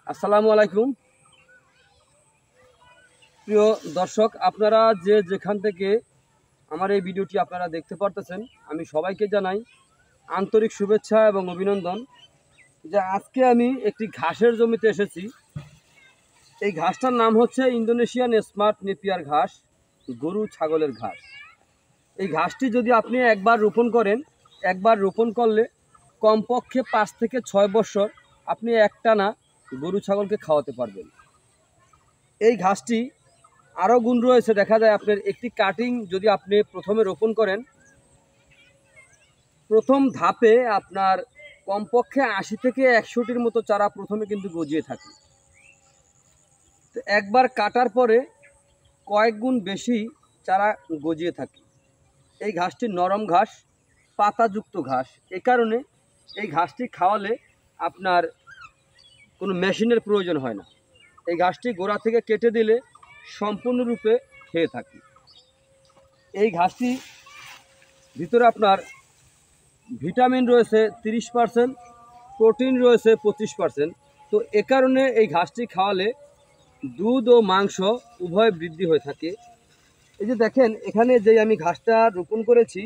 আসসালামু আলাইকুম প্রিয় দর্শক, আপনারা যেখান থেকে আমার এই ভিডিওটি আপনারা দেখতে পারতেছেন, আমি সবাইকে জানাই আন্তরিক শুভেচ্ছা এবং অভিনন্দন। যে আজকে আমি একটি ঘাসের জমিতে এসেছি। এই ঘাসটার নাম হচ্ছে ইন্দোনেশিয়ান স্মার্ট নেপিয়ার ঘাস, গরু ছাগলের ঘাস। এই ঘাসটি যদি আপনি একবার রোপণ করলে কমপক্ষে 5 থেকে 6 বছর আপনি একটানা গরু ছাগলকে খাওয়াতে পারবেন। এই ঘাসটি আরও গুণ রয়েছে। দেখা যায় আপনার একটি কাটিং যদি আপনি প্রথমে রোপণ করেন, প্রথম ধাপে আপনার কমপক্ষে 80 থেকে 100টির মতো চারা প্রথমে কিন্তু গজিয়ে থাকে। তো একবার কাটার পরে কয়েক গুণ বেশি চারা গজিয়ে থাকে। এই ঘাসটি নরম ঘাস, পাতাযুক্ত ঘাস। এ কারণে এই ঘাসটি খাওয়ালে আপনার কোনো মেশিনের প্রয়োজন হয় না। এই ঘাসটি গোড়া থেকে কেটে দিলে সম্পূর্ণরূপে খেয়ে থাকি। এই ঘাসটি ভিতরে আপনার ভিটামিন রয়েছে 30%, প্রোটিন রয়েছে 25%। তো এ কারণে এই ঘাসটি খাওয়ালে দুধ ও মাংস উভয় বৃদ্ধি হয়ে থাকে। এই যে দেখেন, এখানে যে আমি ঘাসটা রোপণ করেছি,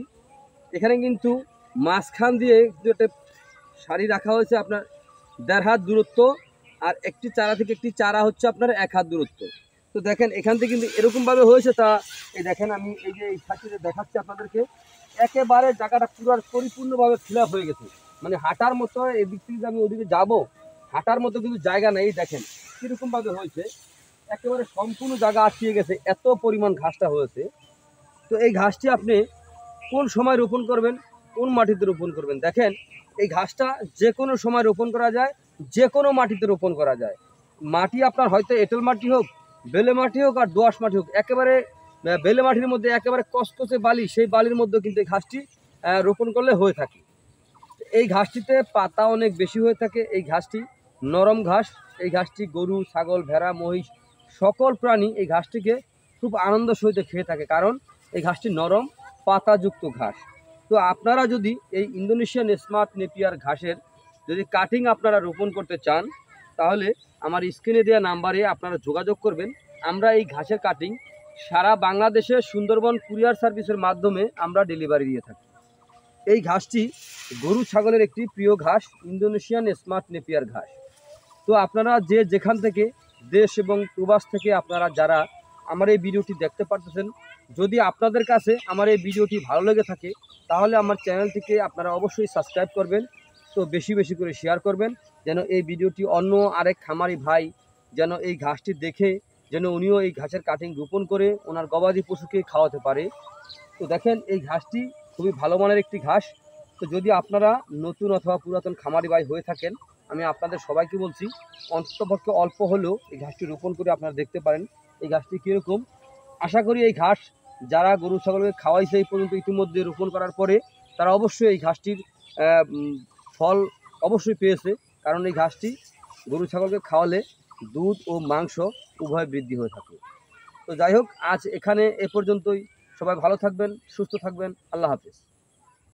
এখানে কিন্তু মাঝখান দিয়ে একটা সারি রাখা হয়েছে আপনার 1.5 হাত দূরত্ব, আর একটি চারা থেকে একটি চারা হচ্ছে আপনার 1 হাত দূরত্ব। তো দেখেন এখান থেকে কিন্তু এরকমভাবে হয়েছে। তা এই দেখেন, আমি এই যে এই সাথে দেখাচ্ছি আপনাদেরকে, একেবারে জায়গাটা পুরো পরিপূর্ণভাবে ফিল আপ হয়ে গেছে। মানে হাঁটার মতো, এদিক থেকে আমি ওদিকে যাবো, হাঁটার মতো কিন্তু জায়গা নেই। দেখেন কীরকমভাবে হয়েছে, একেবারে সম্পূর্ণ জায়গা আটকিয়ে গেছে, এত পরিমাণ ঘাসটা হয়েছে। তো এই ঘাসটি আপনি কোন সময় রোপণ করবেন, কোন মাটিতে রোপণ করবেন? দেখেন, এই ঘাসটা যে কোনো সময় রোপণ করা যায়, যে কোনো মাটিতে রোপণ করা যায়। মাটি আপনার হয়তো এঁটেল মাটি হোক, বেলে মাটি হোক, আর দোআঁশ মাটি হোক, একেবারে বেলে মাটির মধ্যে একেবারে কসকসে বালি, সেই বালির মধ্যে কিন্তু এই ঘাসটি রোপণ করলে হয়ে থাকে। এই ঘাসটিতে পাতা অনেক বেশি হয়ে থাকে। এই ঘাসটি নরম ঘাস। এই ঘাসটি গরু, ছাগল, ভেড়া, মহিষ সকল প্রাণী এই ঘাসটিকে খুব আনন্দ সহিত খেয়ে থাকে, কারণ এই ঘাসটি নরম পাতাযুক্ত ঘাস। তো আপনারা যদি এই ইন্দোনেশিয়ান স্মার্ট নেপিয়ার ঘাসের যদি কাটিং আপনারা রোপণ করতে চান, তাহলে আমার স্ক্রিনে দেওয়া নাম্বারে আপনারা যোগাযোগ করবেন। আমরা এই ঘাসের কাটিং সারা বাংলাদেশে সুন্দরবন কুরিয়ার সার্ভিসের মাধ্যমে আমরা ডেলিভারি দিয়ে থাকি। এই ঘাসটি গরু ছাগলের একটি প্রিয় ঘাস, ইন্দোনেশিয়ান স্মার্ট নেপিয়ার ঘাস। তো আপনারা যেখান থেকে, দেশ এবং প্রবাস থেকে আপনারা যারা আমার এই ভিডিওটি দেখতে পারতেছেন, যদি আপনাদের কাছে আমার এই ভিডিওটি ভালো লেগে থাকে, তাহলে আমার চ্যানেলটিকে আপনারা অবশ্যই সাবস্ক্রাইব করবেন। তো বেশি বেশি করে শেয়ার করবেন, যেন এই ভিডিওটি অন্য আরেক খামারি ভাই যেন এই ঘাসটি দেখে যেন উনিও এই ঘাসের কাটিং রোপণ করে ওনার গবাদি পশুকে খাওয়াতে পারে। তো দেখেন, এই ঘাসটি খুবই ভালো মানের একটি ঘাস। তো যদি আপনারা নতুন অথবা পুরাতন খামারি ভাই হয়ে থাকেন, আমি আপনাদের সবাইকে বলছি, অন্ততপক্ষে অল্প হলেও এই ঘাসটি রোপণ করে আপনারা দেখতে পারেন এই ঘাসটি কীরকম। আশা করি এই ঘাস যারা গরু ছাগলকে খাওয়াইছে এই পর্যন্ত ইতিমধ্যে রোপণ করার পরে, তারা অবশ্যই এই ঘাসটির ফল অবশ্যই পেয়েছে, কারণ এই ঘাসটি গরু ছাগলকে খাওয়ালে দুধ ও মাংস উভয় বৃদ্ধি হয়ে থাকে। তো যাই হোক, আজ এখানে এ পর্যন্তই। সবাই ভালো থাকবেন, সুস্থ থাকবেন। আল্লাহ হাফেজ।